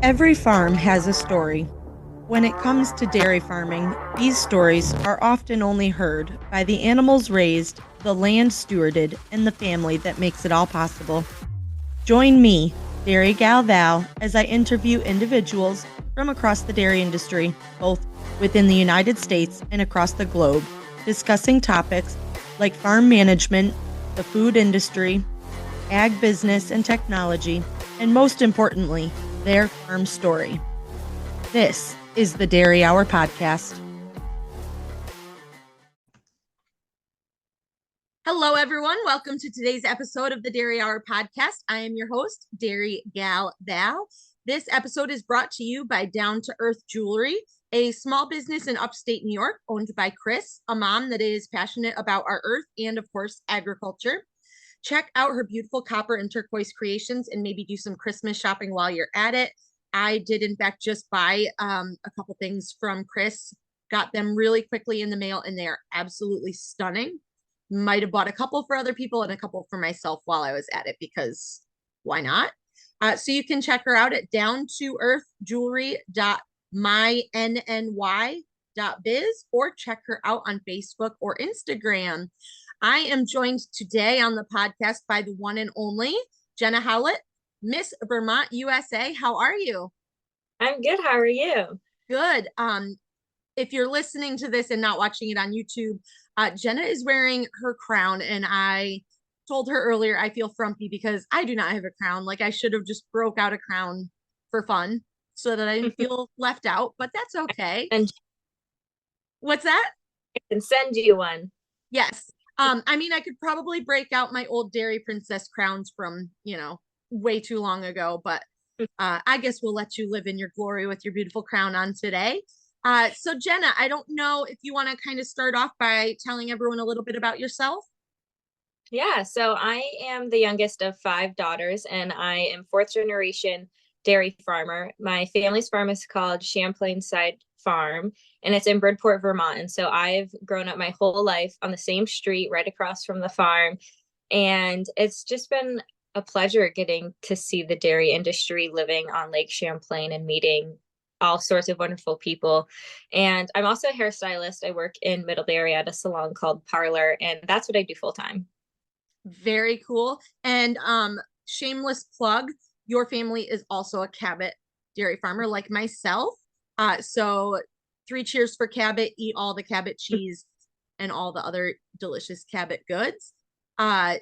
Every farm has a story. When it comes to dairy farming, these stories are often only heard by the animals raised, the land stewarded, and the family that makes it all possible. Join me, Dairy Gal Val, as I interview individuals from across the dairy industry, both within the United States and across the globe, discussing topics like farm management, the food industry, ag business and technology, and most importantly, their farm story. This is the Dairy Hour Podcast. Hello, everyone. Welcome to today's episode of the Dairy Hour Podcast. I am your host, Dairy Gal Val. This episode is brought to you by Down to Earth Jewelry, a small business in upstate New York owned by Chris, a mom that is passionate about our earth and, of course, agriculture. Check out her beautiful copper and turquoise creations and maybe do some Christmas shopping while you're at it. I did, in fact, just buy a couple things from Chris, got them really quickly in the mail, and they are absolutely stunning. Might have bought a couple for other people and a couple for myself while I was at it because why not? So you can check her out at downtoearthjewelry.myNNY.biz or check her out on Facebook or Instagram. I am joined today on the podcast by the one and only Jenna Howlett, Miss Vermont USA. How are you? I'm good. How are you? Good. If you're listening to this and not watching it on YouTube, Jenna is wearing her crown, and I told her earlier I feel frumpy because I do not have a crown. Like, I should have just broke out a crown for fun so that I didn't feel left out, but that's okay. And What's that? I can send you one. Yes. I mean, I could probably break out my old Dairy Princess crowns from, way too long ago, but I guess we'll let you live in your glory with your beautiful crown on today. So Jenna, I don't know if you want to kind of start off by telling everyone a little bit about yourself. Yeah, so I am the youngest of 5 daughters, and I am fourth generation dairy farmer. My family's farm is called Champlain Side Farm, and it's in Bridport, Vermont. And so I've grown up my whole life on the same street right across from the farm. And it's just been a pleasure getting to see the dairy industry living on Lake Champlain and meeting all sorts of wonderful people. And I'm also a hairstylist. I work in Middlebury at a salon called Parlor, and that's what I do full time. Very cool. And shameless plug, your family is also a Cabot dairy farmer like myself. So 3 cheers for Cabot, eat all the Cabot cheese and all the other delicious Cabot goods.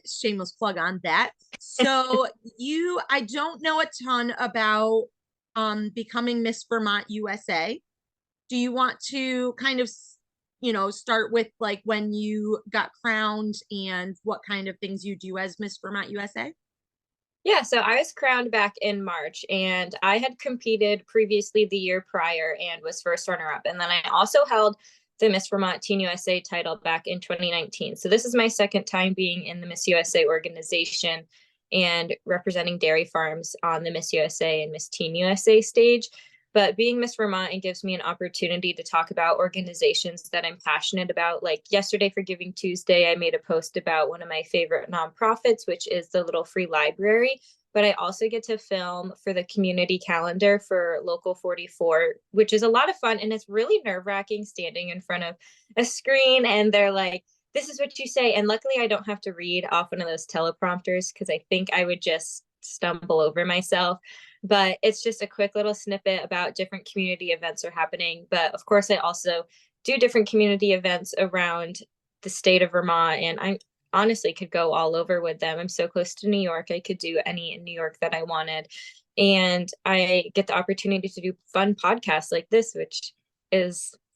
Shameless plug on that. So I don't know a ton about becoming Miss Vermont USA. Do you want to kind of start with like when you got crowned and what kind of things you do as Miss Vermont USA? Yeah, so I was crowned back in March, and I had competed previously the year prior and was first runner up. And then I also held the Miss Vermont Teen USA title back in 2019. So this is my second time being in the Miss USA organization and representing dairy farms on the Miss USA and Miss Teen USA stage. But being Miss Vermont, it gives me an opportunity to talk about organizations that I'm passionate about. Like yesterday for Giving Tuesday, I made a post about one of my favorite nonprofits, which is the Little Free Library. But I also get to film for the community calendar for Local 44, which is a lot of fun. And it's really nerve-wracking standing in front of a screen and they're like, this is what you say. And luckily I don't have to read off one of those teleprompters because I think I would just stumble over myself. But it's just a quick little snippet about different community events are happening. But of course, I also do different community events around the state of Vermont. And I honestly could go all over with them. I'm so close to New York. I could do any in New York that I wanted. And I get the opportunity to do fun podcasts like this, which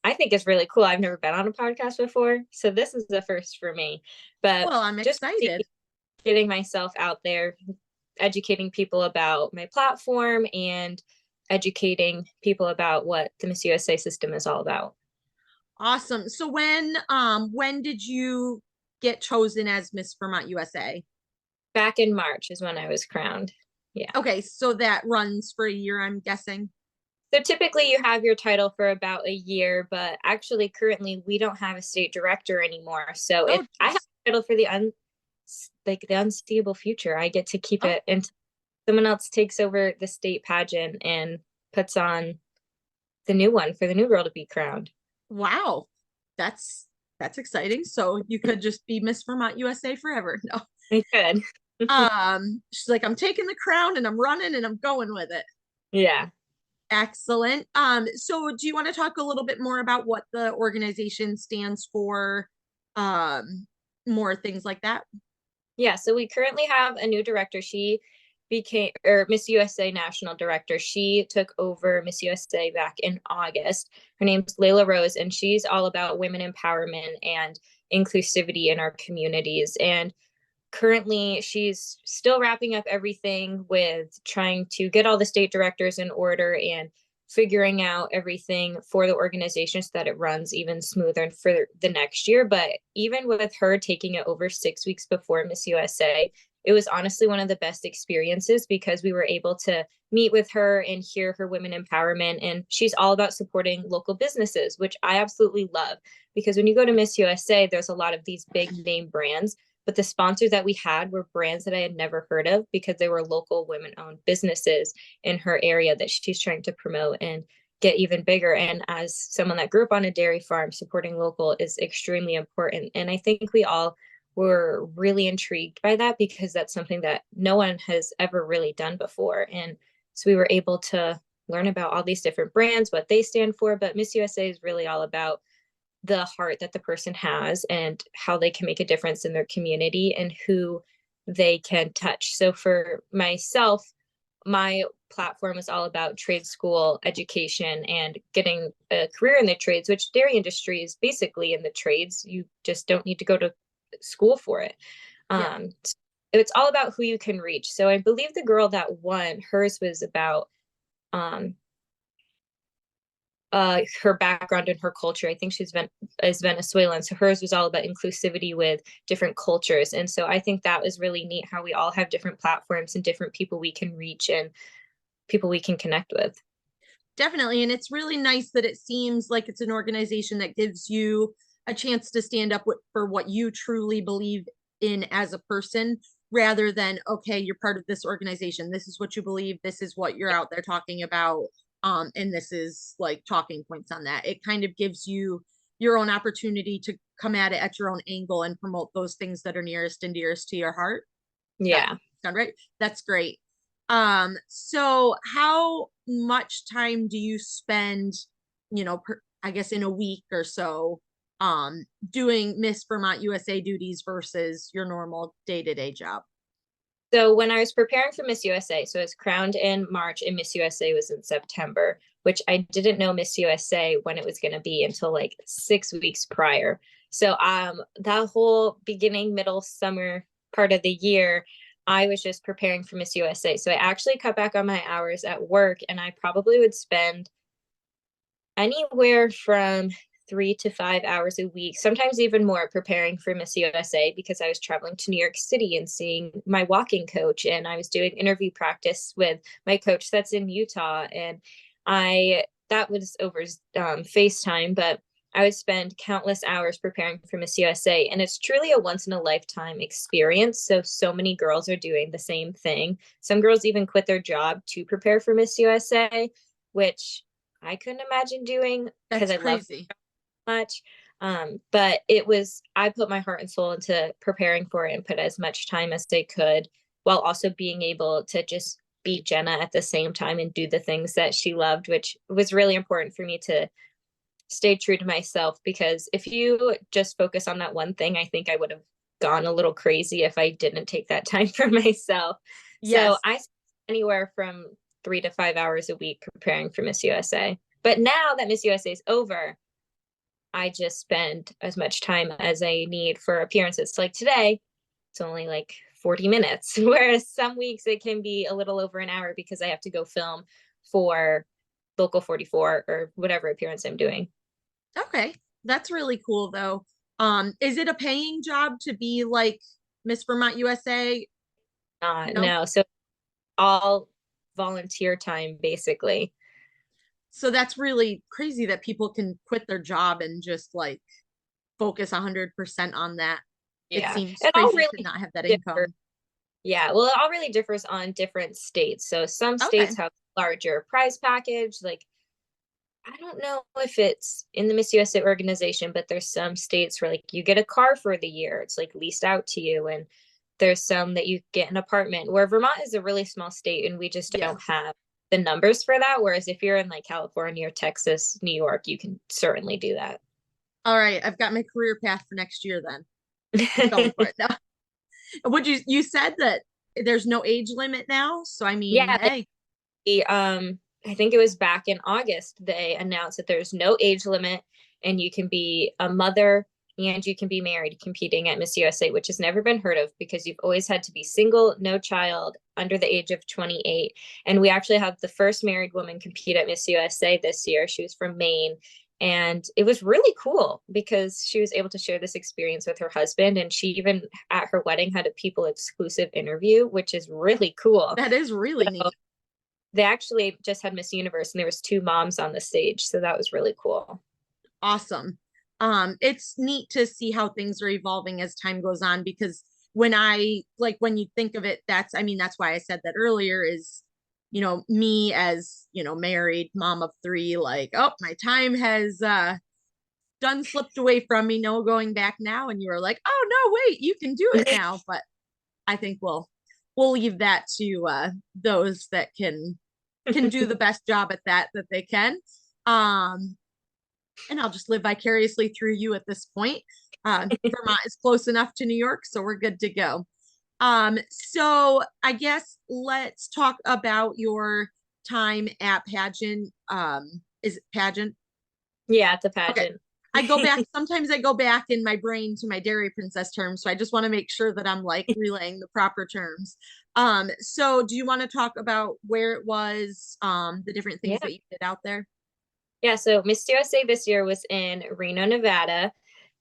I think is really cool. I've never been on a podcast before. So this is the first for me. But Well, I'm excited. Getting myself out there, educating people about my platform and educating people about what the Miss USA system is all about. Awesome. So when did you get chosen as Miss Vermont USA? Back in March is when I was crowned. Yeah. Okay, so that runs for a year, I'm guessing. So typically you have your title for about a year, but actually currently we don't have a state director anymore. So if I have a title for the unseeable future, I get to keep it until someone else takes over the state pageant and puts on the new one for the new girl to be crowned. Wow. That's that's exciting. So you could just be Miss Vermont USA forever. No. I could. She's like, I'm taking the crown and I'm running and I'm going with it. Yeah. Excellent. So do you want to talk a little bit more about what the organization stands for? More things like that? Yeah, so we currently have a new director. She became, or Miss USA National Director. She took over Miss USA back in August. Her name's Layla Rose, and she's all about women empowerment and inclusivity in our communities. And currently, she's still wrapping up everything with trying to get all the state directors in order and figuring out everything for the organization so that it runs even smoother for the next year. But even with her taking it over 6 weeks before Miss USA, it was honestly one of the best experiences because we were able to meet with her and hear her women empowerment. And she's all about supporting local businesses, which I absolutely love. Because when you go to Miss USA, there's a lot of these big name brands, but the sponsors that we had were brands that I had never heard of because they were local women owned businesses in her area that she's trying to promote and get even bigger. And as someone that grew up on a dairy farm, supporting local is extremely important. And I think we all were really intrigued by that because that's something that no one has ever really done before. And so we were able to learn about all these different brands, what they stand for. But Miss USA is really all about the heart that the person has and how they can make a difference in their community and who they can touch. So for myself, my platform is all about trade school education and getting a career in the trades, which dairy industry is basically in the trades. You just don't need to go to school for it. Yeah. It's all about who you can reach. So I believe the girl that won, hers was about um, her background and her culture. I think is Venezuelan, so hers was all about inclusivity with different cultures. And so I think that was really neat how we all have different platforms and different people we can reach and people we can connect with. Definitely. And it's really nice that it seems like it's an organization that gives you a chance to stand up for what you truly believe in as a person, rather than, okay, you're part of this organization. This is what you believe. This is what you're out there talking about. And this is like talking points on that. It kind of gives you your own opportunity to come at it at your own angle and promote those things that are nearest and dearest to your heart. That Yeah. sound right? That's great. So how much time do you spend, I guess in a week or so, doing Miss Vermont USA duties versus your normal day-to-day job? So when I was preparing for Miss USA, so I was crowned in March and Miss USA was in September, which I didn't know Miss USA when it was going to be until like 6 weeks prior. So that whole beginning, middle, summer part of the year, I was just preparing for Miss USA. So I actually cut back on my hours at work and I probably would spend anywhere from 3 to 5 hours a week, sometimes even more, preparing for Miss USA because I was traveling to New York City and seeing my walking coach, and I was doing interview practice with my coach that's in Utah, and that was over FaceTime, but I would spend countless hours preparing for Miss USA, and it's truly a once in a lifetime experience. So many girls are doing the same thing. Some girls even quit their job to prepare for Miss USA, which I couldn't imagine doing because That's I love crazy. much. But I put my heart and soul into preparing for it and put as much time as I could while also being able to just be Jenna at the same time and do the things that she loved, which was really important for me to stay true to myself. Because if you just focus on that one thing, I think I would have gone a little crazy if I didn't take that time for myself. So Yes. I spent anywhere from 3 to 5 hours a week preparing for Miss USA. But now that Miss USA is over, I just spend as much time as I need for appearances. Like today, it's only like 40 minutes, whereas some weeks it can be a little over an hour because I have to go film for Local 44 or whatever appearance I'm doing. Okay. That's really cool though. Is it a paying job to be like Miss Vermont USA? No. No, so all volunteer time basically. So that's really crazy that people can quit their job and just like focus 100% on that. It Yeah. seems And all crazy to really not have that differ. income. Yeah, well, it all really differs on different states. So some Okay. states have larger prize package. Like, I don't know if it's in the Miss USA organization, but there's some states where like you get a car for the year. It's like leased out to you. And there's some that you get an apartment, where Vermont is a really small state and we just Yeah. don't have the numbers for that. Whereas if you're in like California or Texas, New York, you can certainly do that. All right. I've got my career path for next year then. I'm going for it now. Would you said that there's no age limit now? So I mean, Yeah, hey, I think it was back in August, they announced that there's no age limit and you can be a mother and you can be married competing at Miss USA, which has never been heard of because you've always had to be single, no child, under the age of 28. And we actually have the first married woman compete at Miss USA this year. She was from Maine. And it was really cool because she was able to share this experience with her husband. And she even at her wedding had a people exclusive interview, which is really cool. that is really So neat. they actually just had Miss Universe and there was two moms on the stage. So that was really cool. Awesome. It's neat to see how things are evolving as time goes on because when you think of it, I mean, that's why I said that earlier is, me as, married mom of three, like, oh, my time has done slipped away from me, no going back now. And you were like, oh no, wait, you can do it now. But I think we'll leave that to those that can do the best job at that they can. Um, and I'll just live vicariously through you at this point. Vermont is close enough to New York, so we're good to go. So I guess let's talk about your time at pageant. Is it pageant? Yeah, at the Okay. pageant. Sometimes I go back in my brain to my Dairy Princess terms. So I just want to make sure that I'm like relaying the proper terms. So do you want to talk about where it was, the different things Yeah. that you did out there? Yeah. So Miss USA this year was in Reno, Nevada,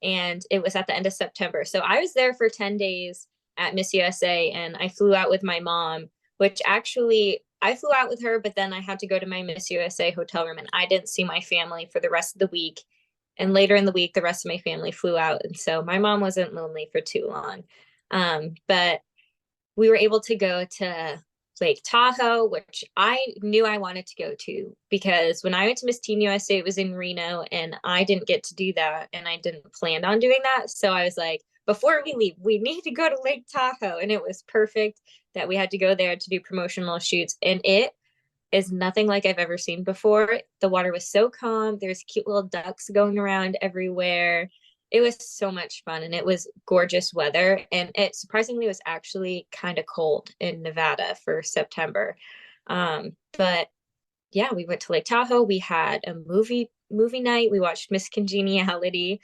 and it was at the end of September. So I was there for 10 days at Miss USA and I flew out with my mom, which actually I flew out with her, but then I had to go to my Miss USA hotel room and I didn't see my family for the rest of the week. And later in the week, the rest of my family flew out. And so my mom wasn't lonely for too long. But we were able to go to Lake Tahoe, which I knew I wanted to go to because when I went to Miss Teen USA, it was in Reno and I didn't get to do that and I didn't plan on doing that. So I was like, before we leave, we need to go to Lake Tahoe. And it was perfect that we had to go there to do promotional shoots. And it is nothing like I've ever seen before. The water was so calm. There's cute little ducks going around everywhere. It was so much fun and it was gorgeous weather. And it surprisingly was actually kind of cold in Nevada for September. But yeah, we went to Lake Tahoe. We had a movie night. We watched Miss Congeniality.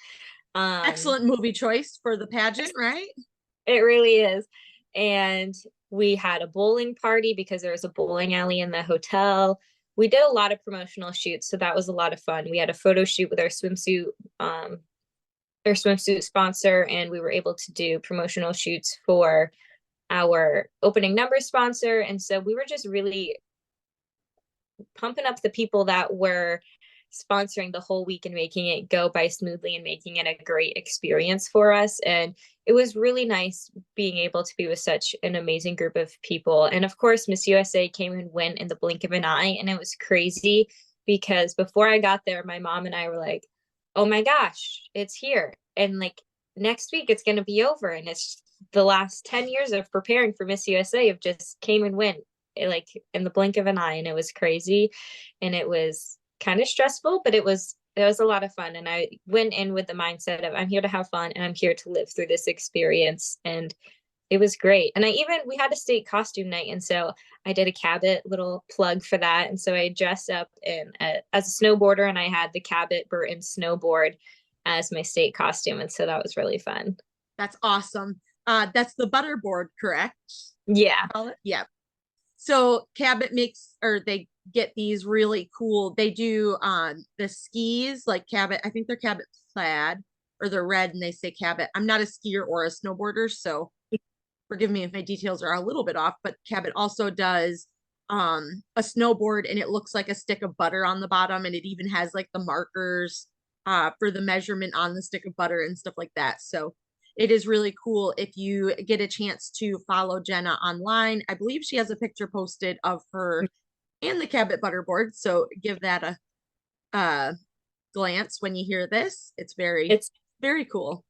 Um, Excellent movie choice for the pageant, right? it really is. And we had a bowling party because there was a bowling alley in the hotel. We did a lot of promotional shoots, so that was a lot of fun. We had a photo shoot with um, our swimsuit sponsor, and we were able to do promotional shoots for our opening number sponsor. And so we were just really pumping up the people that were sponsoring the whole week and making it go by smoothly and making it a great experience for us. And it was really nice being able to be with such an amazing group of people. And of course, Miss USA came and went in the blink of an eye. And it was crazy because before I got there, my mom and I were like, oh my gosh, it's here. And like next week, it's going to be over. And it's the last 10 years of preparing for Miss USA have just came and went like in the blink of an eye. And it was crazy. And it was kind of stressful, but it was a lot of fun. And I went in with the mindset of I'm here to have fun and I'm here to live through this experience. And it was great. And we had a state costume night. And so I did a Cabot little plug for that. And so I dressed up as a snowboarder and I had the Cabot Burton snowboard as my state costume. And so that was really fun. That's awesome. That's the butterboard, correct? Yeah. Yeah. So Cabot makes, or they get these really cool. They do the skis like Cabot. I think they're Cabot plaid or they're red, and they say Cabot. I'm not a skier or a snowboarder, so forgive me if my details are a little bit off. But Cabot also does a snowboard, and it looks like a stick of butter on the bottom, and it even has like the markers for the measurement on the stick of butter and stuff like that. So it is really cool if you get a chance to follow Jenna online. I believe she has a picture posted of her and the Cabot Butterboard. So give that a glance when you hear this. It's very, It's very cool.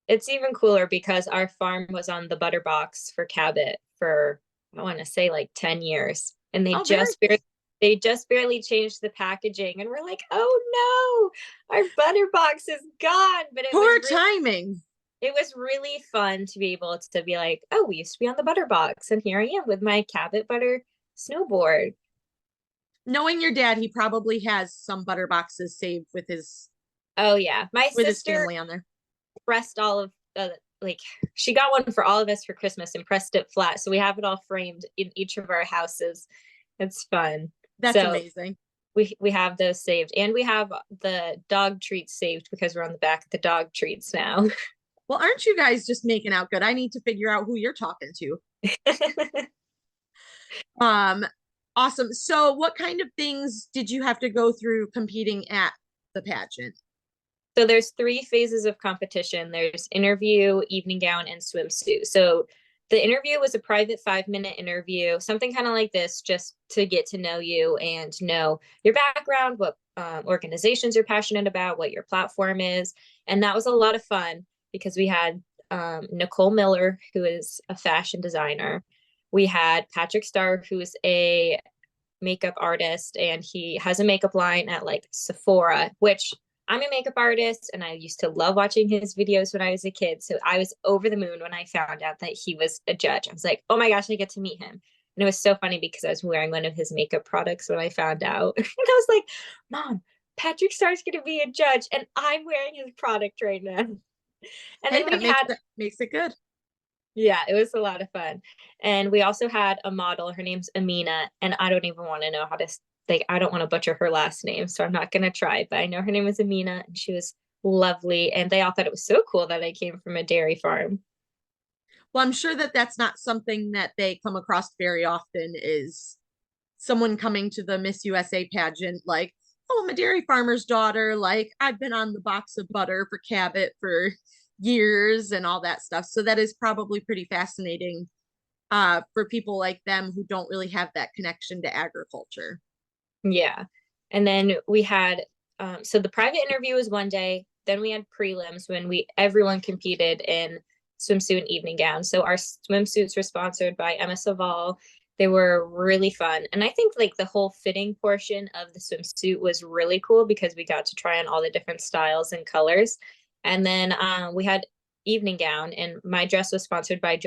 it's even cooler because our farm was on the butter box for Cabot for, I want to say, like 10 years. And Oh, very cool. they just barely changed the packaging, and we're like, oh no, our butter box is gone. But Poor timing. it was really fun to be able to be like, oh, we used to be on the butter box, and here I am with my Cabot butter snowboard. Knowing your dad, he probably has some butter boxes saved Oh yeah, my with his sister family on there. pressed all of like she got one for all of us for Christmas and pressed it flat, so we have it all framed in each of our houses. It's fun. That's So amazing. we have those saved, and we have the dog treats saved because we're on the back of the dog treats now. Well, aren't you guys just making out good? I need to figure out who you're talking to. Um, awesome. So what kind of things did you have to go through competing at the pageant? So there's three phases of competition. There's interview, evening gown, and swimsuit. So the interview was a private 5-minute interview, something kind of like this, just to get to know you and know your background, what organizations you're passionate about, what your platform is. And that was a lot of fun because we had Nicole Miller, who is a fashion designer. We had Patrick Starr, who's a makeup artist, and he has a makeup line at like Sephora, which I'm a makeup artist and I used to love watching his videos when I was a kid. So I was over the moon when I found out that he was a judge. I was like, oh my gosh, I get to meet him. And it was so funny because I was wearing one of his makeup products when I found out. And I was like, Mom, Patrick Starr's going to be a judge and I'm wearing his product right now. And Hey, then that makes it good. yeah, it was a lot of fun. And we also had a model. Her name's Amina. And I don't even want to know how to, like, I don't want to butcher her last name. So I'm not going to try. But I know her name was Amina and she was lovely. And they all thought it was so cool that I came from a dairy farm. Well, I'm sure that that's not something that they come across very often is someone coming to the Miss USA pageant like, oh, I'm a dairy farmer's daughter. Like, I've been on the box of butter for Cabot for years and all that stuff. So that is probably pretty fascinating for people like them who don't really have that connection to agriculture. Yeah. And then we had, so the private interview was one day. Then we had prelims when everyone competed in swimsuit and evening gown. So our swimsuits were sponsored by Emma Saval. They were really fun. And I think like the whole fitting portion of the swimsuit was really cool because we got to try on all the different styles and colors. And then we had evening gown, and my dress was sponsored by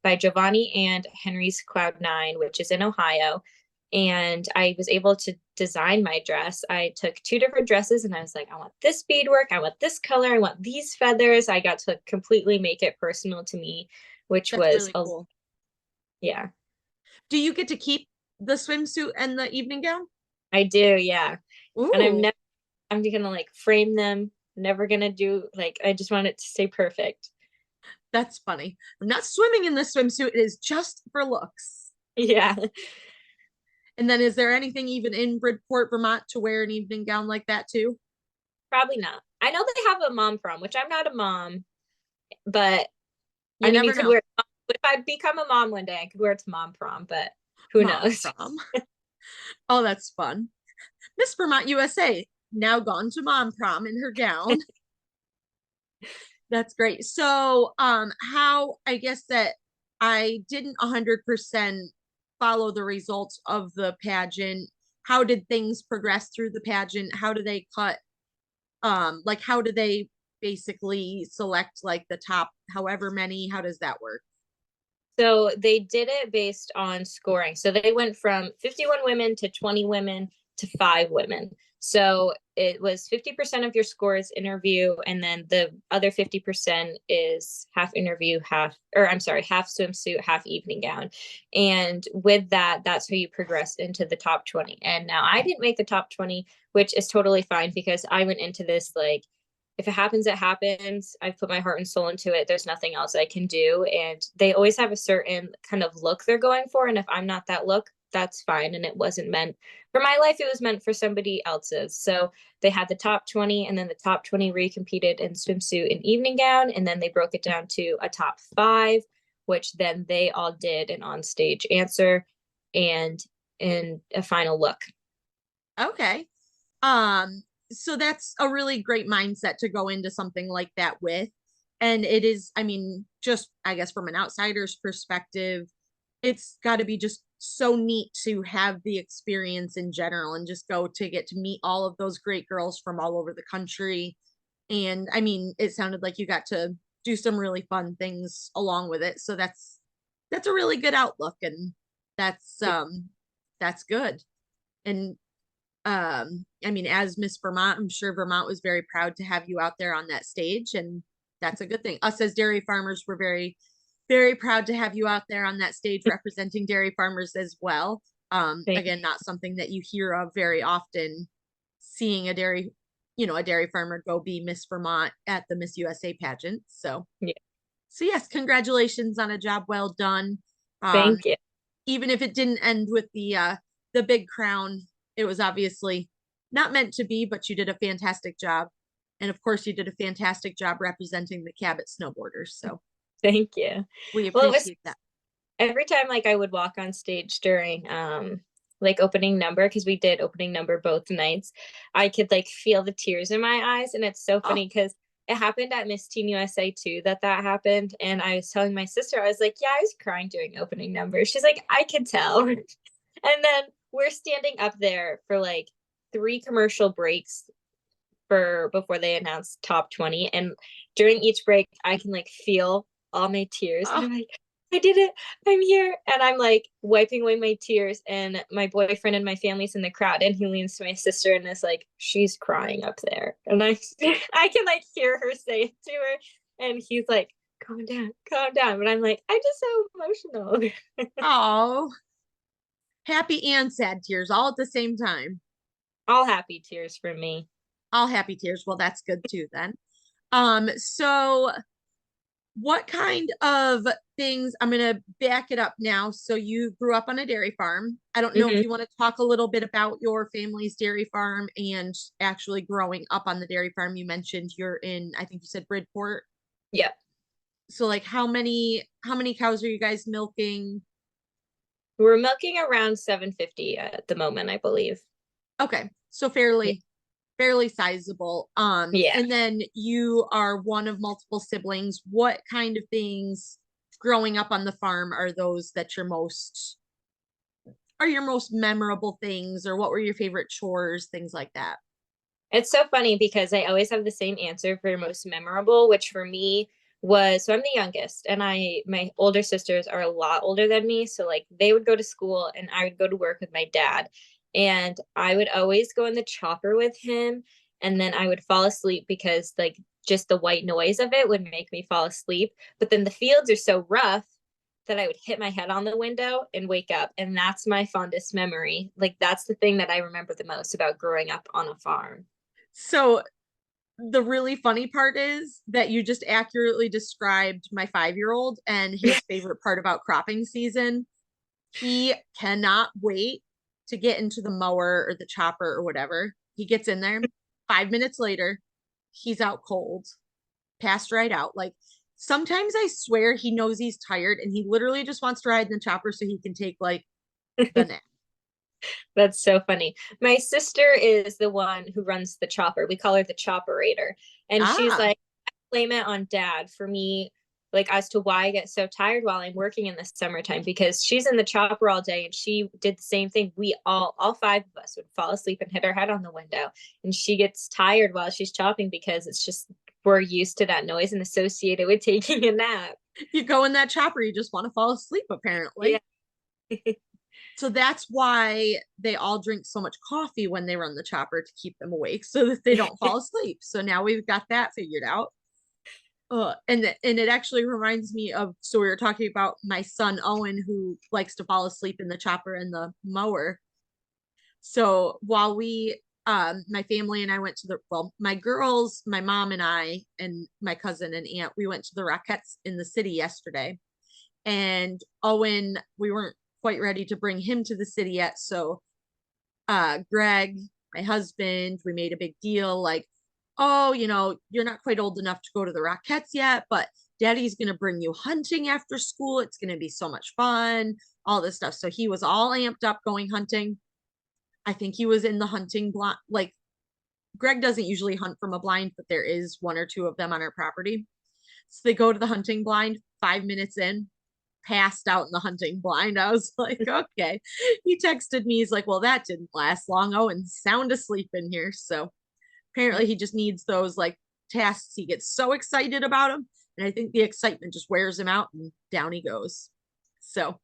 by Giovanni and Henry's Cloud Nine, which is in Ohio. And I was able to design my dress. I took 2 different dresses and I was like, I want this beadwork, I want this color, I want these feathers. I got to completely make it personal to me, which That's was really cool. yeah. Do you get to keep the swimsuit and the evening gown? I do, yeah. And Ooh, I'm gonna like frame them. Never gonna do like I just want it to stay perfect. that's funny. I'm not swimming in the swimsuit. It is just for looks. Yeah. And then is there anything even in Bridport, Vermont to wear an evening gown like that too? Probably not. I know they have a mom prom, which I'm not a mom, but I You mean you never could know. wear it. If I become a mom one day, I could wear it to mom prom, but who Mom knows? prom. Oh, that's fun. Miss Vermont USA now gone to mom prom in her gown. That's great. So, how I guess that I didn't 100% follow the results of the pageant. How did things progress through the pageant? How do they cut like how do they basically select like the top however many? How does that work? So they did it based on scoring. So they went from 51 women to 20 women to 5 women. So it was 50% of your score is interview, and then the other 50% is half interview, half swimsuit, half evening gown. And with that, that's how you progress into the top 20. And now I didn't make the top 20, which is totally fine because I went into this like, if it happens, it happens. I've put my heart and soul into it. There's nothing else I can do. And they always have a certain kind of look they're going for. And if I'm not that look, that's fine. And it wasn't meant for my life, it was meant for somebody else's. So they had the top 20, and then the top 20 recompeted in swimsuit and evening gown. And then they broke it down to a top 5, which then they all did an on-stage answer and in a final look. Okay. Um, so that's a really great mindset to go into something like that with. And it is, I mean, just I guess from an outsider's perspective, it's got to be just so neat to have the experience in general and just go to get to meet all of those great girls from all over the country. And I mean, it sounded like you got to do some really fun things along with it. So that's a really good outlook, and that's good. And I mean, as Miss Vermont, I'm sure Vermont was very proud to have you out there on that stage, and that's a good thing. Us as dairy farmers were very, very proud to have you out there on that stage representing dairy farmers as well. Again, not something that you hear of very often, seeing a dairy, a dairy farmer go be Miss Vermont at the Miss USA pageant. So, Yeah. so yes, congratulations on a job well done. Um, Thank you. Even if it didn't end with the big crown, it was obviously not meant to be, but you did a fantastic job. And of course, you did a fantastic job representing the Cabot snowboarders. So Thank you. we Well, it was appreciate that. every time like I would walk on stage during like opening number, because we did opening number both nights, I could like feel the tears in my eyes. And it's so Oh, funny because it happened at Miss Teen USA too, that happened. And I was telling my sister, I was like, yeah, I was crying doing opening number. She's like, I can tell. And then we're standing up there for like 3 commercial breaks for before they announced top 20. And during each break, I can like feel all my tears. And oh, I'm like, I did it. I'm here. And I'm like wiping away my tears. And my boyfriend and my family's in the crowd. And he leans to my sister and is like, she's crying up there. And I can like hear her say it to her. And he's like, calm down, calm down. But I'm like, I'm just so emotional. oh, happy and sad tears all at the same time. All happy tears from me. All happy tears. Well, that's good too then. So what kind of things, I'm going to back it up now. So you grew up on a dairy farm. I don't know if Mm-hmm. you want to talk a little bit about your family's dairy farm and actually growing up on the dairy farm. You mentioned you're in, I think you said Bridport. Yeah. So like how many cows are you guys milking? We're milking around 750 at the moment, I believe. Okay. So Yeah. fairly sizable. Yeah. And then you are one of multiple siblings. What kind of things growing up on the farm are those that are your most memorable things, or what were your favorite chores, things like that? It's so funny because I always have the same answer for most memorable, which for me was, so I'm the youngest, and my older sisters are a lot older than me. So like they would go to school and I would go to work with my dad. And I would always go in the chopper with him. And then I would fall asleep because like just the white noise of it would make me fall asleep. But then the fields are so rough that I would hit my head on the window and wake up. And that's my fondest memory. Like that's the thing that I remember the most about growing up on a farm. So the really funny part is that you just accurately described my 5-year-old and his favorite part about cropping season. He cannot wait to get into the mower or the chopper or whatever. He gets in there. 5 minutes later, he's out cold, passed right out. Like sometimes I swear he knows he's tired and he literally just wants to ride in the chopper so he can take like the nap. That's so funny. My sister is the one who runs the chopper. We call her the chopperator. And she's Ah, like, I blame it on dad for me, like as to why I get so tired while I'm working in the summertime, because she's in the chopper all day and she did the same thing. We all 5 of us would fall asleep and hit our head on the window. And she gets tired while she's chopping because it's just, we're used to that noise and associated with taking a nap. you go in that chopper, you just want to fall asleep, Yeah. apparently. So that's why they all drink so much coffee when they run the chopper to keep them awake so that they don't fall asleep. So now we've got that figured out. And it actually reminds me of, so we were talking about my son Owen, who likes to fall asleep in the chopper and the mower. So while my family and I went to my girls, my mom and I and my cousin and aunt, we went to the Rockettes in the city yesterday. And Owen, we weren't quite ready to bring him to the city yet. So Greg, my husband, we made a big deal like, oh, you're not quite old enough to go to the Rockettes yet, but daddy's going to bring you hunting after school. It's going to be so much fun, all this stuff. So he was all amped up going hunting. I think he was in the hunting blind. Like, Greg doesn't usually hunt from a blind, but there is one or two of them on our property. So they go to the hunting blind, 5 minutes in, passed out in the hunting blind. I was like, okay. He texted me. He's like, well, that didn't last long. Oh, and sound asleep in here. So apparently he just needs those like tasks. He gets so excited about them. And I think the excitement just wears him out and down he goes. So,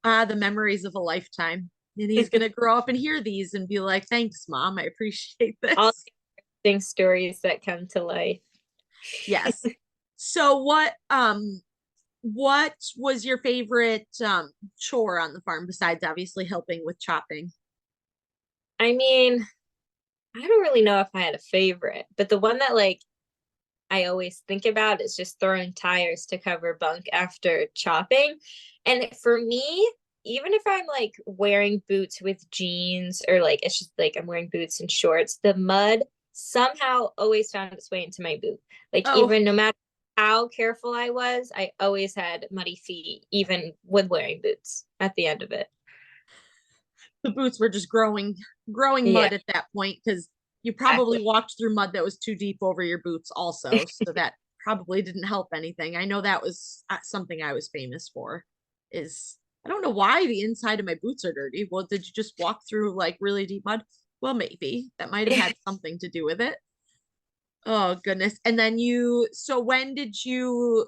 the memories of a lifetime. And he's going to grow up and hear these and be like, thanks, mom. I appreciate All this. the stories that come to life. Yes. So what was your favorite chore on the farm besides obviously helping with chopping? I mean, I don't really know if I had a favorite, but the one that like I always think about is just throwing tires to cover bunk after chopping. And for me, even if I'm like wearing boots with jeans or like it's just like I'm wearing boots and shorts, the mud somehow always found its way into my boot. Like Oh, even no matter how careful I was, I always had muddy feet, even with wearing boots at the end of it. the boots were just growing Yeah, mud at that point because you exactly. probably walked through mud that was too deep over your boots also. So that probably didn't help anything. I know that was something I was famous for is I don't know why the inside of my boots are dirty. Well, did you just walk through like really deep mud? Well, maybe that might have had something to do with it. Oh goodness. And then so when did you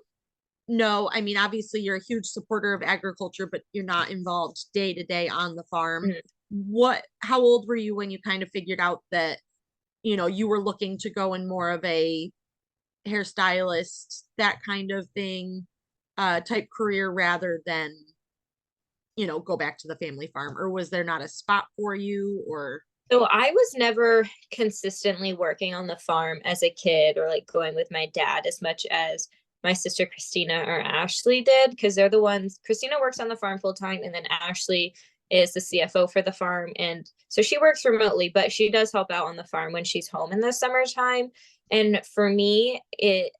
know? I mean, obviously you're a huge supporter of agriculture, but you're not involved day to day on the farm. Mhm. How old were you when you kind of figured out that, you were looking to go in more of a hairstylist, that kind of thing, type career rather than, go back to the family farm? Or was there not a spot for you or So I was never consistently working on the farm as a kid or like going with my dad as much as my sister Christina or Ashley did because they're the ones. Christina works on the farm full time, and then Ashley is the CFO for the farm. And so she works remotely, but she does help out on the farm when she's home in the summertime. And for me,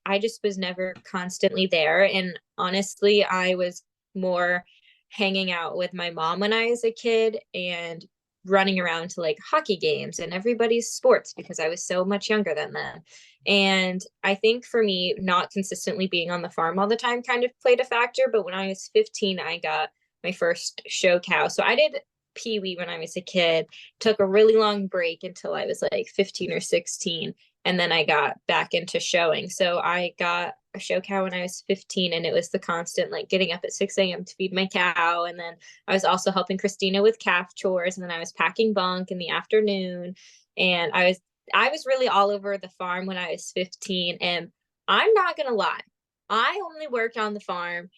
I just was never constantly there. And honestly, I was more hanging out with my mom when I was a kid and running around to like hockey games and everybody's sports because I was so much younger than them. And I think for me, not consistently being on the farm all the time kind of played a factor. But when I was 15, I got my first show cow. So I did Pee Wee when I was a kid, took a really long break until I was like 15 or 16. And then I got back into showing. So I got a show cow when I was 15, and it was the constant like getting up at 6 a.m. to feed my cow. And then I was also helping Christina with calf chores, and then I was packing bunk in the afternoon. And I was really all over the farm when I was 15. And I'm not gonna lie, I only worked on the farm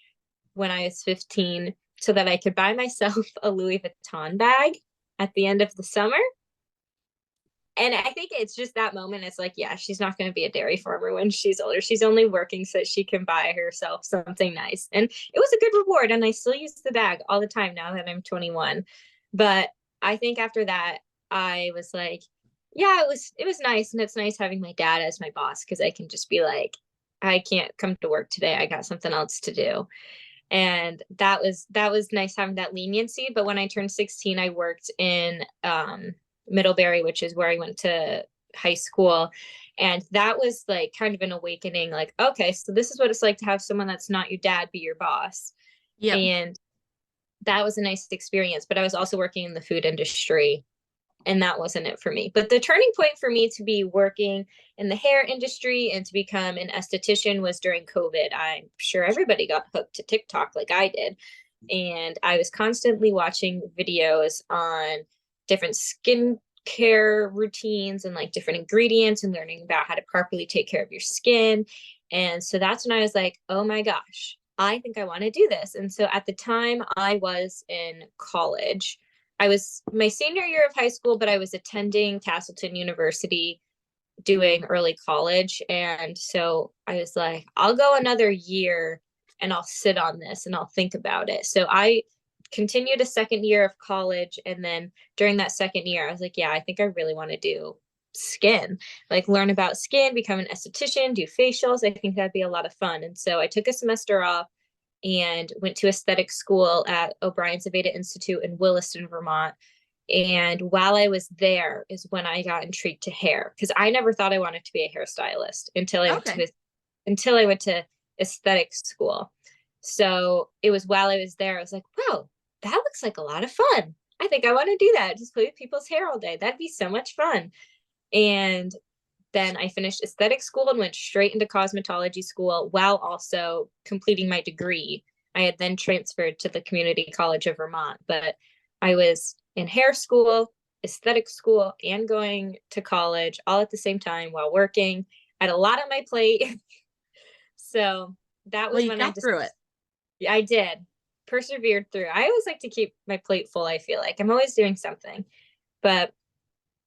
when I was 15 so that I could buy myself a Louis Vuitton bag at the end of the summer. And I think it's just that moment. It's like, yeah, she's not going to be a dairy farmer when she's older. She's only working so she can buy herself something nice. And it was a good reward. And I still use the bag all the time now that I'm 21. But I think after that, I was like, yeah, it was nice. And it's nice having my dad as my boss because I can just be like, I can't come to work today. I got something else to do. And that was nice having that leniency. But when I turned 16, I worked in Middlebury, which is where I went to high school. And that was like kind of an awakening, like, okay, so this is what it's like to have someone that's not your dad be your boss. yep. And that was a nice experience. But I was also working in the food industry, and that wasn't it for me. But the turning point for me to be working in the hair industry and to become an esthetician was during COVID. I'm sure everybody got hooked to TikTok like I did. And I was constantly watching videos on different skincare routines and like different ingredients and learning about how to properly take care of your skin. And so that's when I was like, oh my gosh, I think I want to do this. And so at the time I was in college. I was my senior year of high school, but I was attending Castleton University doing early college. And so I was like, I'll go another year and I'll sit on this and I'll think about it. So I continued a second year of college. And then during that second year, I was like, yeah, I think I really want to do skin, like learn about skin, become an esthetician, do facials. I think that'd be a lot of fun. And so I took a semester off and went to aesthetic school at O'Brien's Aveda Institute in Williston, Vermont. And while I was there is when I got intrigued to hair, because I never thought I wanted to be a hairstylist Okay. until I went to aesthetic school. So it was while I was there, I was like, wow, that looks like a lot of fun. I think I want to do that. Just play with people's hair all day. That'd be so much fun. And then I finished aesthetic school and went straight into cosmetology school while also completing my degree. I had then transferred to the Community College of Vermont, but I was in hair school, aesthetic school, and going to college all at the same time while working. I had a lot on my plate. So that Well, was you when I got just, through it. yeah, I did persevered through. I always like to keep my plate full. I feel like I'm always doing something, but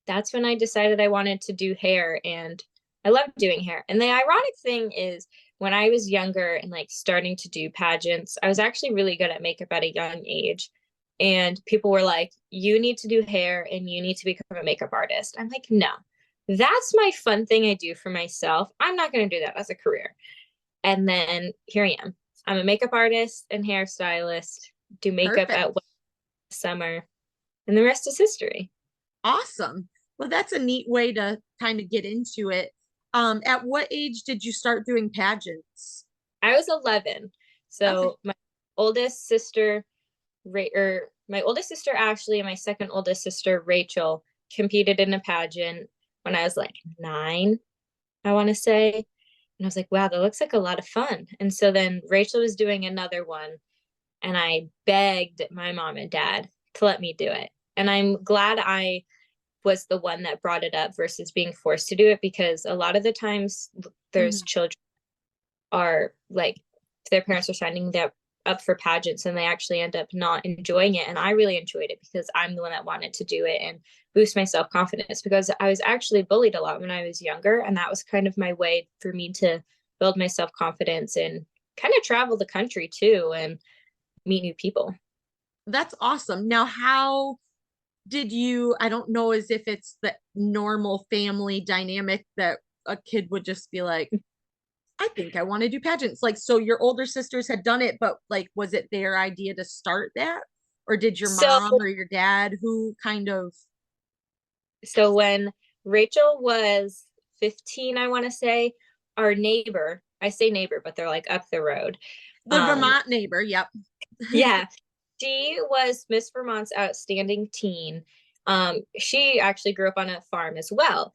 that's when I decided I wanted to do hair, and I love doing hair. And the ironic thing is when I was younger and like starting to do pageants, I was actually really good at makeup at a young age. And people were like, you need to do hair and you need to become a makeup artist. I'm like, no, that's my fun thing I do for myself. I'm not going to do that as a career. And then here I am. I'm a makeup artist and hairstylist, do makeup Perfect. at summer, and the rest is history. Awesome. Well, that's a neat way to kind of get into it. At what age did you start doing pageants? I was 11. Okay. So oldest sister, my oldest sister Ashley and my second oldest sister Rachel competed in a pageant when I was like 9, I want to say. And I was like, wow, that looks like a lot of fun. And so then Rachel was doing another one, and I begged my mom and dad to let me do it. And I'm glad I was the one that brought it up versus being forced to do it, because a lot of the times there's Mhm. children are like their parents are signing them up for pageants and they actually end up not enjoying it. And I really enjoyed it because I'm the one that wanted to do it and boost my self-confidence, because I was actually bullied a lot when I was younger, and that was kind of my way for me to build my self-confidence and kind of travel the country too and meet new people. That's awesome. Now, how did you, I don't know as if it's the normal family dynamic that a kid would just be like, I think I want to do pageants. Like, so your older sisters had done it, but like, was it their idea to start that? Or did your So mom or your dad who kind of so when Rachel was 15, I want to say, our neighbor, I say neighbor, but they're like up the road. the Um, Vermont neighbor? Yep. yeah, she was Miss Vermont's outstanding teen. She actually grew up on a farm as well.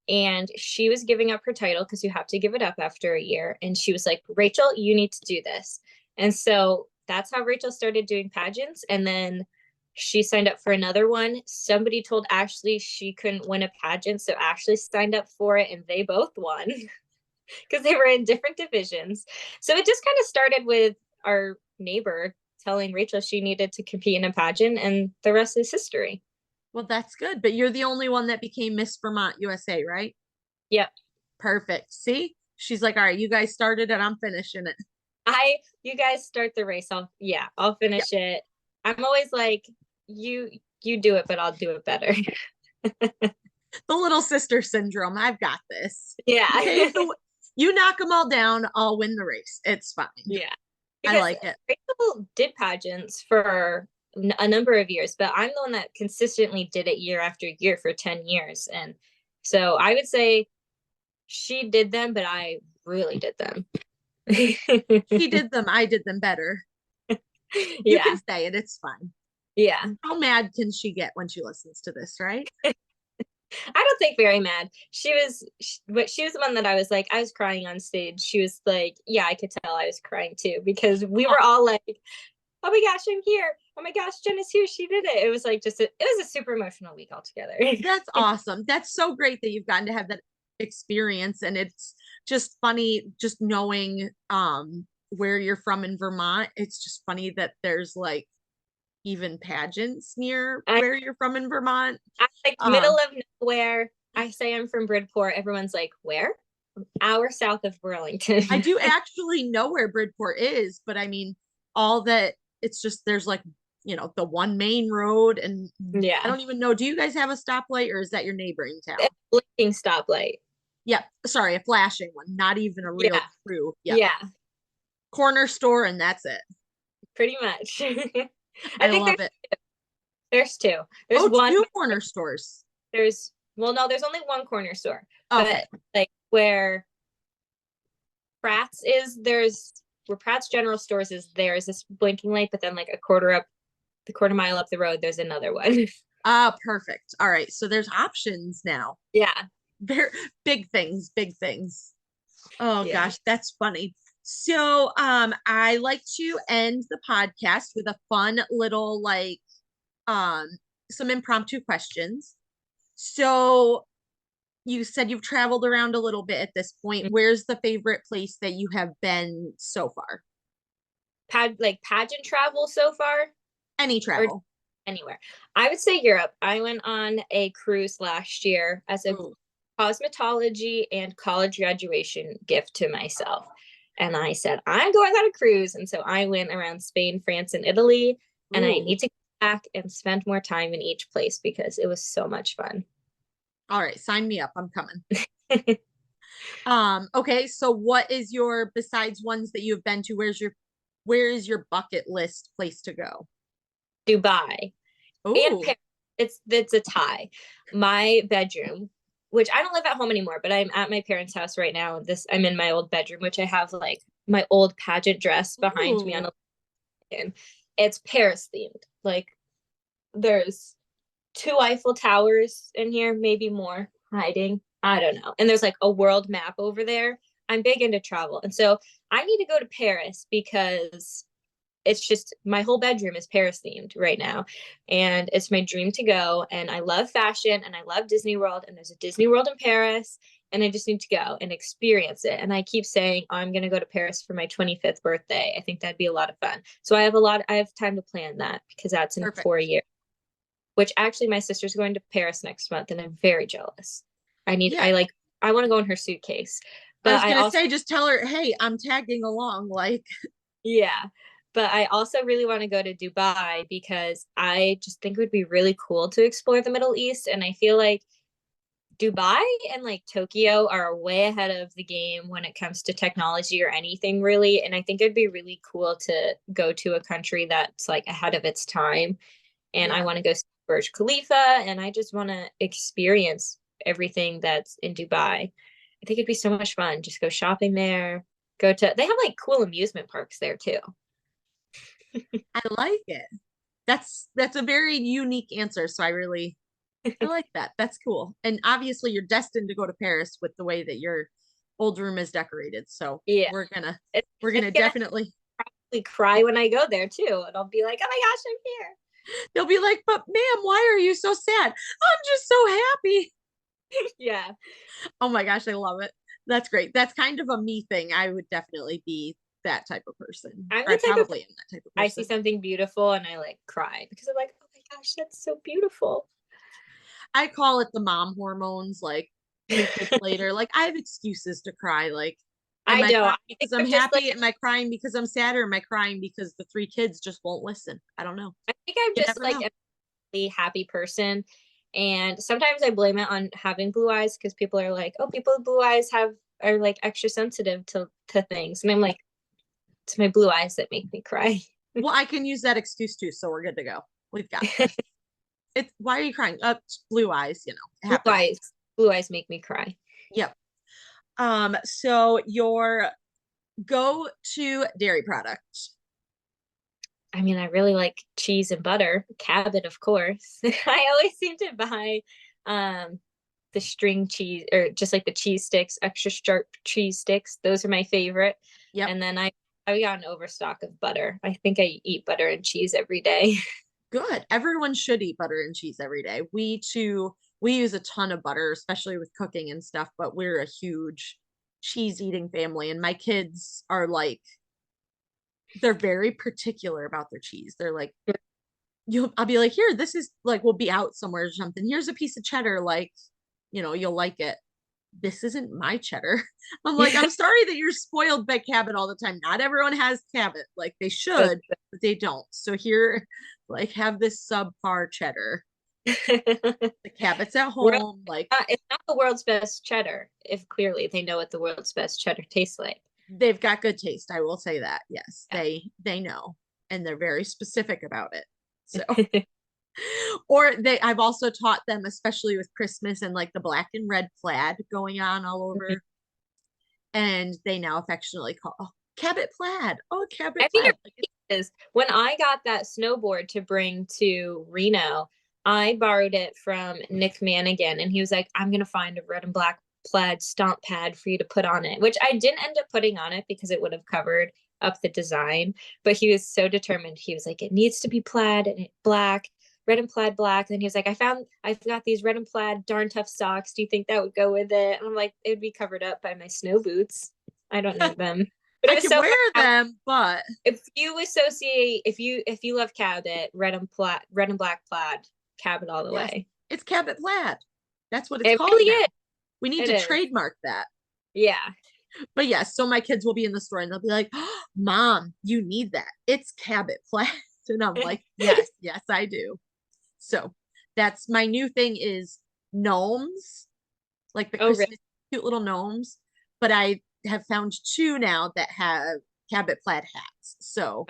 And she was giving up her title because you have to give it up after a year. And she was like, Rachel, you need to do this. And so that's how Rachel started doing pageants. And then she signed up for another one. Somebody told Ashley she couldn't win a pageant. So Ashley signed up for it and they both won because they were in different divisions. So it just kind of started with our neighbor telling Rachel she needed to compete in a pageant, and the rest is history. Well, that's good. But you're the only one that became Miss Vermont USA, right? Yep. Perfect. See? She's like, all right, you guys started it. I'm finishing it. You guys start the race. I'll Yeah. finish it. I'm always like, you, you do it, but I'll do it better. The little sister syndrome. I've got this. Yeah. You pave the, you knock them all down. I'll win the race. It's fine. Yeah. I Because like it. Rachel did pageants for a number of years, but I'm the one that consistently did it year after year for 10 years. And so I would say she did them, but I really did them. She did them. I did them better. You can Yeah. say it. It's fine. Yeah. How mad can she get when she listens to this, right? I don't think very mad. But she was the one that I was like, I was crying on stage. She was like, yeah, I could tell I was crying too, because we were all like, oh my gosh, I'm here. Oh my gosh, Jenna's here. She did it. It was like it was a super emotional week altogether. That's awesome. That's so great that you've gotten to have that experience. And it's just funny just knowing where you're from in Vermont. It's just funny that there's like even pageants near I, where you're from in Vermont. I'm like middle Um, of nowhere. I say I'm from Bridport. Everyone's like, where? Hour south of I Burlington. do actually know where Bridport is, but I mean all that it's just there's like the one main road. And I Yeah. don't even know, do you guys have a stoplight or is that your neighboring town? A blinking stoplight. Yep. Sorry, a flashing one, not even a real Yeah. true. Yep. Yeah. Corner store and that's it. Pretty much. I I think love it. there's two. There's Oh, one. two corner stores. There's well, no, there's only one corner store, Okay. but like where Pratt's General Stores is, there's this blinking light, but then like the quarter mile up the road, there's another one. Ah, perfect. All right. So there's options now. Yeah. Very big things, big things. Oh Yeah. gosh, that's funny. So, I like to end the podcast with a fun little um some impromptu questions. So, you said you've traveled around a little bit at this point. Where's the favorite place that you have been so far? Pageant travel so far, Any or travel? anywhere. I would say Europe. I went on a cruise last year as a Ooh. cosmetology and college graduation gift to myself. And I said, I'm going on a cruise. And so I went around Spain, France, and Italy. And I Ooh. need to go back and spend more time in each place because it was so much fun. All right, sign me up. I'm coming. Okay, so what is your, besides ones that you've been to, where is your bucket list place to go? Dubai and Oh, Paris. It's a tie. My bedroom, which I don't live at home anymore, but I'm at my parents' house right now. I'm in my old bedroom, which I have like my old pageant dress behind me on ooh. a it's Paris themed. Like there's two Eiffel Towers in here, maybe more hiding. I don't know. And there's like a world map over there. I'm big into travel. And so I need to go to Paris because it's just my whole bedroom is Paris themed right now. And it's my dream to go. And I love fashion and I love Disney World. And there's a Disney World in Paris. And I just need to go and experience it. And I keep saying, oh, I'm going to go to Paris for my 25th birthday. I think that'd be a lot of fun. So I have time to plan that because that's in Perfect. 4 years, which actually my sister's going to Paris next month. And I'm very jealous. Yeah. I want to go in her suitcase. I But was I gonna also say, just tell her, hey, I'm tagging along. Like, Yeah. But I also really want to go to Dubai because I just think it would be really cool to explore the Middle East. And I feel like Dubai and like Tokyo are way ahead of the game when it comes to technology or anything really. And I think it'd be really cool to go to a country that's like ahead of its time. And I yeah, want to go see Burj Khalifa and I just want to experience everything that's in Dubai. I think it'd be so much fun. Just go shopping there. They have like cool amusement parks there too. I like it. That's a very unique answer. So I like that. That's cool. And obviously you're destined to go to Paris with the way that your old room is decorated. So Yeah. we're gonna we're It's gonna gonna definitely cry when I go there too. And I'll be like, oh my gosh, I'm they'll be like, but ma'am, why are you so sad? I'm just so happy. here. Yeah. Oh my gosh, I love it. That's great. That's kind of a me thing. I would definitely be that type of person. I'm Or I the type of probably am that type of I see person. something beautiful and I like cry because I'm like, oh my gosh, that's so beautiful. I call it the mom hormones, like 3 kids later. Like I have excuses to cry. Like, am I I don't. crying I think because I'm I'm just like happy? Am I crying because I'm sad? Or am I crying because the 3 kids just won't listen? I don't know. I think I'm You just never like know. a really happy person. And sometimes I blame it on having blue eyes because people are like, oh, people with blue eyes are like extra sensitive to things. And I'm like, it's my blue eyes that make me cry. Well, I can use that excuse too, so we're good to go. We've got this. It's why are you crying? Blue eyes, it Blue happens. eyes. Blue eyes make me cry. Yep. So your go to dairy product. I mean, I really like cheese and butter, Cabot, of course. I always seem to buy um the string cheese or just like the cheese sticks, extra sharp cheese sticks. Those are my favorite. Yep. And then I got an overstock of butter. I think I eat butter and cheese every day. Good. Everyone should eat butter and cheese every day. We use a ton of butter, especially with cooking and stuff, but we're a huge cheese eating family. And my kids are like, they're very particular about their cheese. They're like, I'll be like, here, this is like, we'll be out somewhere or something. Here's a piece of cheddar, like, you'll like it. This isn't my cheddar. I'm like, I'm sorry that you're spoiled by Cabot all the time. Not everyone has Cabot. Like they should, but they don't. So here, like, have this subpar cheddar. The Cabot's at home. Like, It's not the world's best cheddar, if clearly they know what the world's best cheddar tastes like. they've got good taste. I will say that. Yes, Yeah. they know, and they're very specific about it. So, or I've also taught them, especially with Christmas and like the black and red plaid going on all over, and they now affectionately call, oh, Cabot plaid. Oh, Cabot I think plaid. it is. When I got that snowboard to bring to Reno, I borrowed it from Nick Manigan, and he was like, I'm going to find a red and black plaid stomp pad for you to put on it, which I didn't end up putting on it because it would have covered up the design. But he was so determined. He was like, it needs to be plaid and black, red and plaid black. And then he was like, I've got these red and plaid darn tough socks. Do you think that would go with it? And I'm like, it would be covered up by my snow boots. I don't need them. But I can wear them, but if you associate, if you love Cabot, red and black plaid, Cabot all the way. It's Cabot plaid. That's what it's It called really now. is. We need to trademark that. Yeah. But yes, so my kids will be in the store and they'll be like, oh, Mom, you need that. It's Cabot plaid. And I'm like, yes, yes, I do. So that's my new thing is gnomes, like the Christmas really? cute little gnomes. But I have found two now that have Cabot plaid hats. So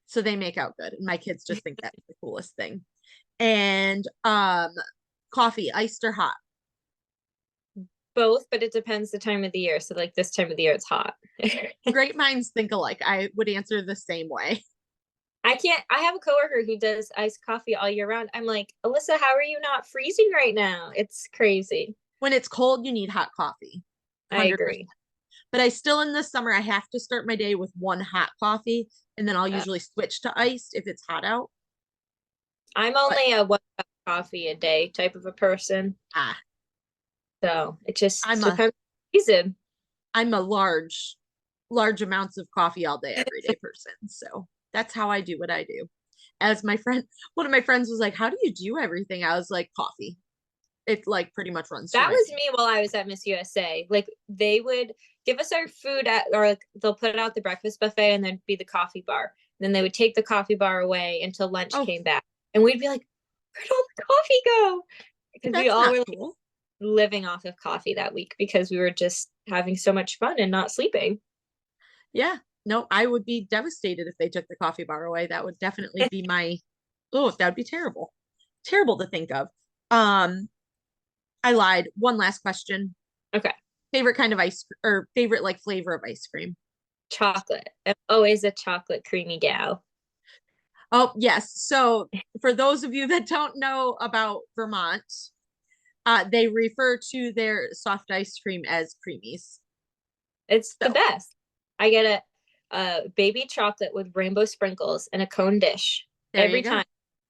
so they make out good. And my kids just think that's the coolest thing. And coffee, iced or hot? Both, but it depends the time of the year. So like this time of the year, it's hot. Great minds think alike. I would answer the same way. I have a coworker who does iced coffee all year round. I'm like, Alyssa, how are you not freezing right now? It's crazy. When it's cold, you need hot coffee. 100%. I agree. But I still, in the summer, I have to start my day with one hot coffee, and then I'll usually switch to iced if it's hot out. I'm only a 1 cup coffee a day type of a person. So it just depends on the season. I'm a large amounts of coffee all day, every day person. So that's how I do what I do. As one of my friends was like, how do you do everything? I was like, coffee. It like pretty much runs. That was me while I was at Miss USA. Like they would give us our food or like they'll put out the breakfast buffet and then be the coffee bar. And then they would take the coffee bar away until lunch came back. And we'd be like, where'd all the coffee go? Because we all were like living off of coffee that week because we were just having so much fun and not sleeping. Yeah. No, I would be devastated if they took the coffee bar away. That would definitely be that would be terrible. Terrible to think of. I lied. One last question. Okay. Favorite kind of favorite like flavor of ice cream? Chocolate. I'm always a chocolate creamy gal. Oh, yes. So for those of you that don't know about Vermont, they refer to their soft ice cream as creamies. It's the best. I get a baby chocolate with rainbow sprinkles and a cone dish every time.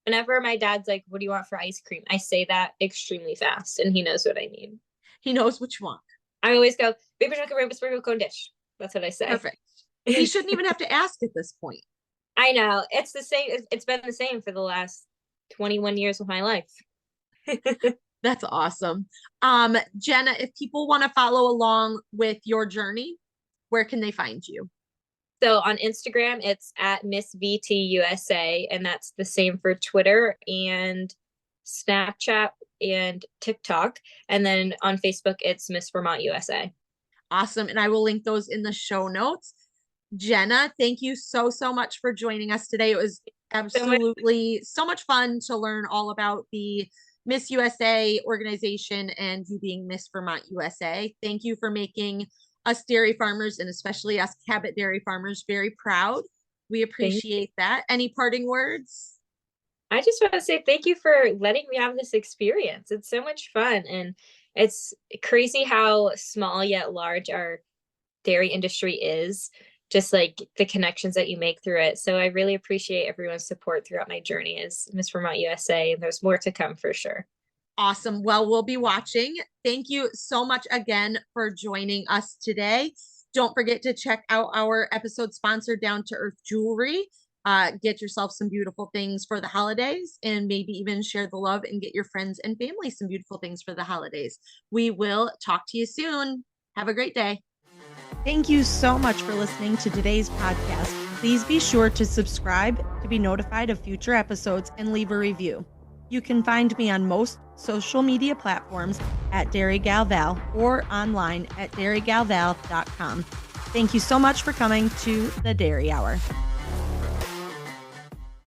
Whenever my dad's like, what do you want for ice cream? I say that extremely fast and he knows what I need. He knows what you want. I always go, baby chocolate, rainbow sprinkle, cone dish. That's what I say. Perfect. He shouldn't even have to ask at this point. I know. It's the same. It's been the same for the last 21 years of my life. That's awesome. Jenna, if people want to follow along with your journey, where can they find you? So on Instagram, it's at Miss VT USA, and that's the same for Twitter and Snapchat and TikTok. And then on Facebook, it's Miss Vermont USA. Awesome. And I will link those in the show notes. Jenna, thank you so much for joining us today. It was absolutely so much fun to learn all about the Miss USA organization and you being Miss Vermont USA. Thank you for making us dairy farmers and especially us Cabot dairy farmers very proud. We appreciate that. Any parting words? I just want to say thank you for letting me have this experience. It's so much fun. And it's crazy how small yet large our dairy industry is, just like the connections that you make through it. So I really appreciate everyone's support throughout my journey as Miss Vermont USA. And there's more to come for sure. Awesome. Well, we'll be watching. Thank you so much again for joining us today. Don't forget to check out our episode sponsor, Down to Earth Jewelry. Get yourself some beautiful things for the holidays and maybe even share the love and get your friends and family some beautiful things for the holidays. We will talk to you soon. Have a great day. Thank you so much for listening to today's podcast. Please be sure to subscribe to be notified of future episodes and leave a review. You can find me on most social media platforms at Dairy Gal Val or online at dairygalval.com. Thank you so much for coming to the Dairy Hour.